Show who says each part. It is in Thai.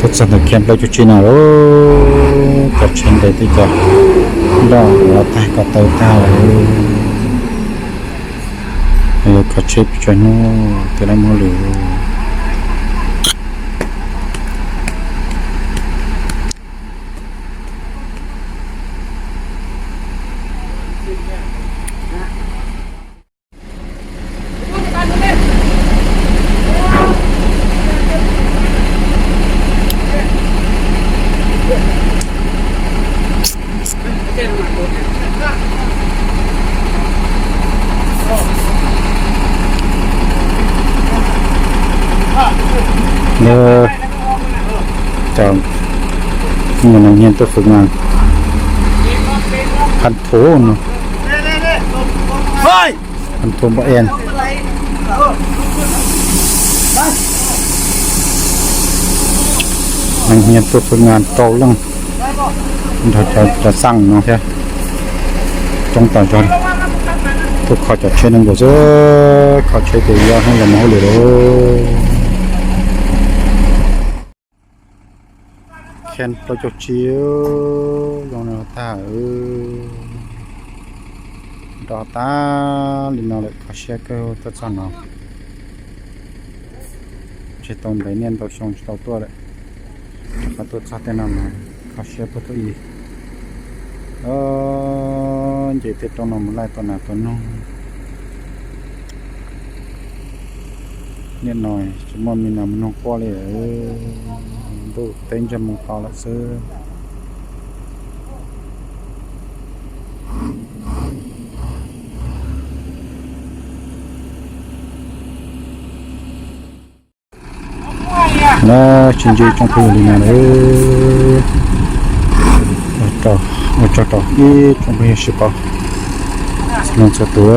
Speaker 1: tất cả những kèm lấy cho chị nào đó có chuyện đấy thì cả đó là tay có tay tao có chết cho nó từ đây mua lửa nè chào người này nhìn tôiฝึกงานพันโถเนาะพันโถบ่เอ็นมันเห็นตัวฝึกงานโตลงจะสั่งเนาะใช่จงต่อจนทุกข้อจะเชื่อนั่งบ่เจอข้อเชื่อตัวเยอะให้เรามาเลยแค่ตัวจดเชียวลองเอาตาดอตาลินเอาเลยข้อเชื่อก็ตัวสั่นเนาะเชื่อตรงไหนเนี่ยตัวชงตัวเลยมาตัวชัดแน่นอนข้อเชื่อตัวอีเจตตัวน้องมันไล่ตัวหนาตัวน้องนิดหน่อยสมมติมีน้ำน้องก้อนเลยดูเต้นจะมึงพอละซื้อแล้วชิ้นจีจงพูดดีนะต่ออีจงพูดสิปะสนุกสุดตัว